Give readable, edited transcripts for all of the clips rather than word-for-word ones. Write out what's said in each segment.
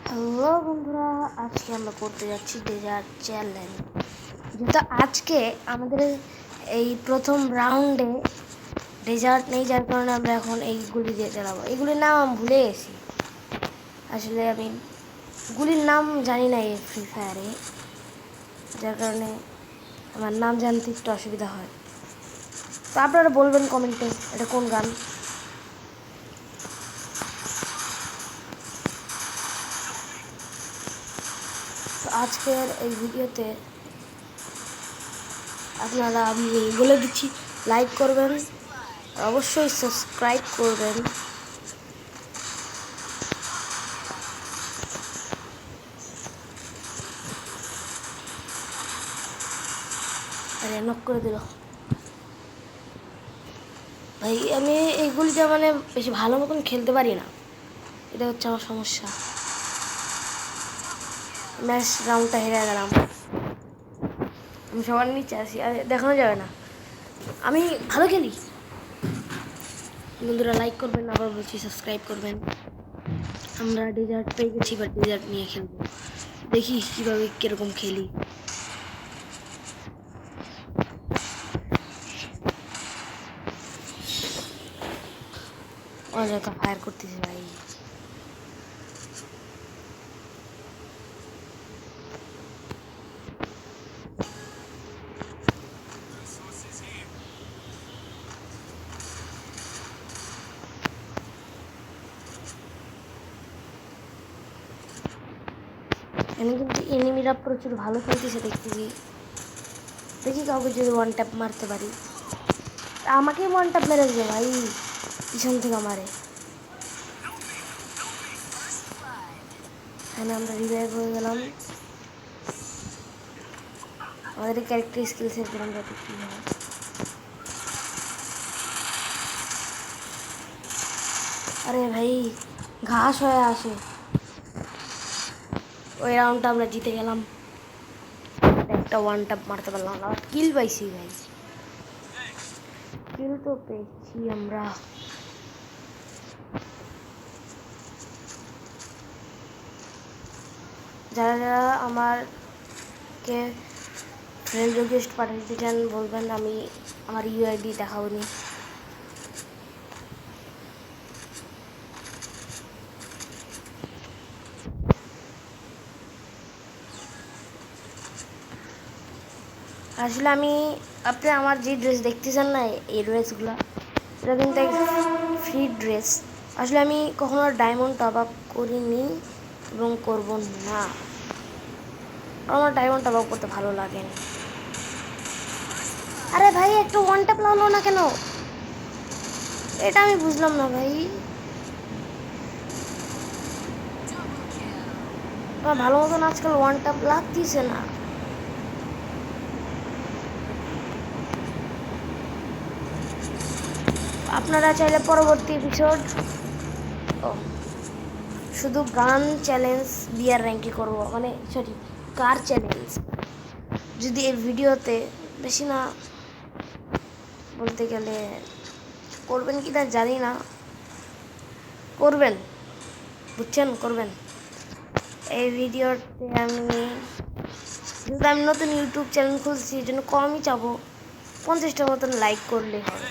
Hello বন্ধুরা, আজকে আমরা করতে যাচ্ছি ডেজার্ট চ্যালেঞ্জ। যেহেতু আজকে আমাদের এই প্রথম রাউন্ডে ডেজার্ট নেই, যার কারণে আমরা এখন এইগুলি দিয়ে চালাবো। এগুলির নাম আমি ভুলে গেছি, আসলে আমি গুলির নাম জানি না এই ফ্রি ফায়ারে, যার কারণে আমার নাম জানতে একটু অসুবিধা হয়। তো আপনারা বলবেন কমেন্টে এটা কোন গান। তো আজকের এই ভিডিওতে আপনারা, আমি বলে দিচ্ছি, লাইক করবেন, অবশ্যই সাবস্ক্রাইব করবেন। আরে নক করে দিল ভাই। আমি এইগুলিতে মানে বেশি ভালো মতন খেলতে পারি না, এটা হচ্ছে আমার সমস্যা। ম্যাচ রাউন্ডটা হেরে গেলাম, আমি সবার নিচে আসি, আর দেখানো যাবে না আমি ভালো খেলি। বন্ধুরা লাইক করবেন, আবার বলছি সাবস্ক্রাইব করবেন। আমরা ডেজার্ট পেয়ে গেছি, বা ডেজার্ট নিয়ে খেলবো, দেখি কীভাবে কীরকম খেলি। অযথা ফায়ার করতেছি ভাই। আমি কিন্তু এনিমিরা প্রচুর ভালো খেলতেছে দেখতেছি, দেখি কাউকে যদি ওয়ান ট্যাপ মারতে পারি। আমাকেই ওয়ান ট্যাপ মেরে দিল ভাই, পিছন থেকে মারে। এখানে আমরা রিভাইভ হয়ে গেলাম। আমাদের ক্যারেক্টার স্কিলসের জন্য আমরা কী হয়। আরে ভাই ঘাস হয়ে আসে। ওই রাউন্ডটা আমরা জিতে গেলাম, একটা ওয়ান ট্যাপ মারতে পারলাম, আবার কিল পাইছি ভাই। কিল তো পেয়েছি আমরা। যারা যারা আমারকে ফ্রেন্ড রিকোয়েস্ট পাঠাতে চান বলবেন, আমি আমার ইউআইডি দেখাবো নি। আসলে আপনি আমার যে ড্রেস দেখতেছেন না, এই ড্রেসগুলো, এটা কিন্তু ফ্রি ড্রেস। আসলে আমি কখনো ডায়মন্ড টপ আপ করিনি এবং করব না, আমার ডায়মন্ড টপ আপ করতে ভালো লাগে না। আরে ভাই একটু ওয়ান ট্যাপ লাগলো না কেন, এটা আমি বুঝলাম না ভাই। আমার ভালো মতন আজকাল ওয়ান ট্যাপ লাগতেছে না। আপনারা চাইলে পরবর্তী এপিসোড শুধু গান চ্যালেঞ্জ বিয়ার র্যাঙ্কে করবো, মানে সরি কার চ্যালেঞ্জ। যদি এই ভিডিওতে বেশি না, বলতে গেলে করবেন কি না জানি না, করবেন, বুঝছেন, করবেন। এই ভিডিওতে যেহেতু আমি নতুন ইউটিউব চ্যানেল খুলছি, এই জন্য কমই চাবো, 50টার মতন লাইক করলে হবে।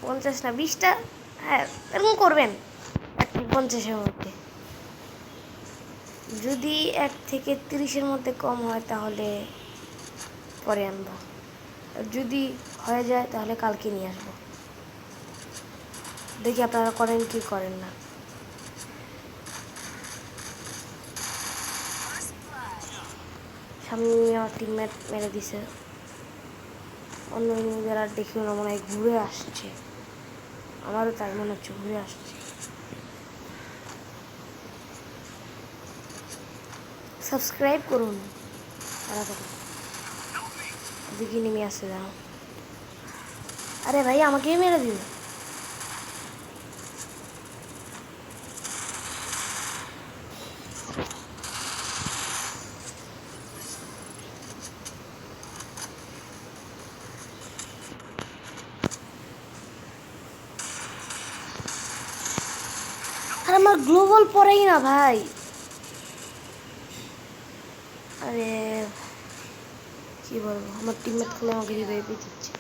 50 না 20টা, হ্যাঁ এরকম করবেন, 50-এর মধ্যে। যদি 1 থেকে 30-এর মধ্যে কম হয় তাহলে পরে আনবো, যদি হয়ে যায় তাহলে কালকে নিয়ে আসবো। দেখি আপনারা করেন কি করেন না। সামনে আমার টিমমেট মেরে দিছে, অন্য যারা দেখিও না, মনে হয় ঘুরে আসছে, আমারও তাই মনে হচ্ছে ঘুরে আসছে। সাবস্ক্রাইব করুন তাড়াতাড়ি, দেখি নেমে আসছে যাও। আরে ভাই আমাকেই মেরে দিল। আর আমার গ্লোবাল পড়েই না ভাই। আরে কি বলবো, আমার টিমমেট খুলে আমাকে রিভাইভ দিচ্ছে।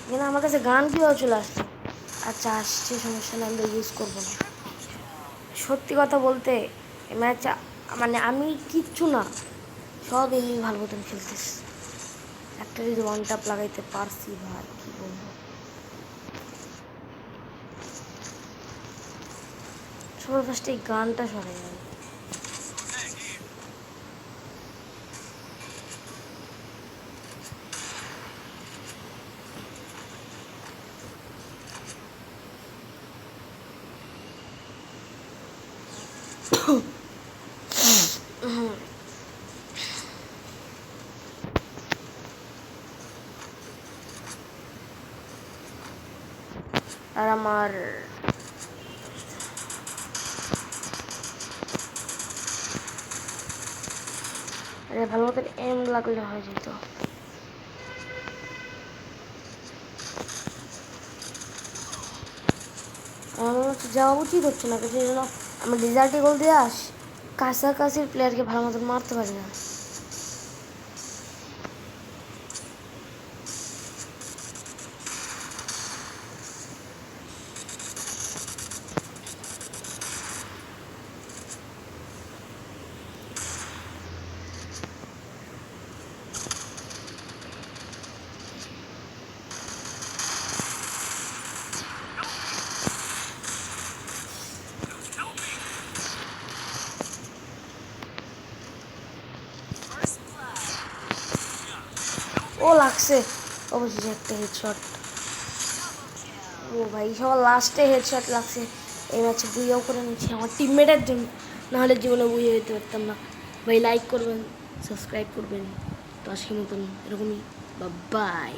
এখানে আমার কাছে গান কীভাবে চলে আসছে? আচ্ছা আসছে, সমস্যা নেই, আমরা ইউজ করবো না। সত্যি কথা বলতে এই ম্যাচ মানে আমি কিচ্ছু না, সব এমনি ভালো মতন খেলতেছি। একটা যদি ওয়ান টাপ লাগাইতে পারছি ভাই, কি বলবো। সবার ফার্স্টে এই গানটা সরে যায়। আর আমার আরে ভালো মতন এম লাগলে হয়ে যেত। আমার হচ্ছে যাওয়া উচিত হচ্ছে না, সেই জন্য আমি রেজাল্টে গোল দিয়ে কাছাকাছির প্লেয়ারকে ভালো মতন মারতে পারি না। ও লাগছে অবশ্যই একটা হেডশট। ও ভাই সবার লাস্টে হেডশট লাগছে। এই ম্যাচে বুইয়াও করে নিচ্ছি আমার টিমমেটের জন্য, নাহলে জীবনে বুইয়ে যেতে পারতাম না। ভাই লাইক করবেন, সাবস্ক্রাইব করবেন। তো আজকের মতন এরকমই, বাই।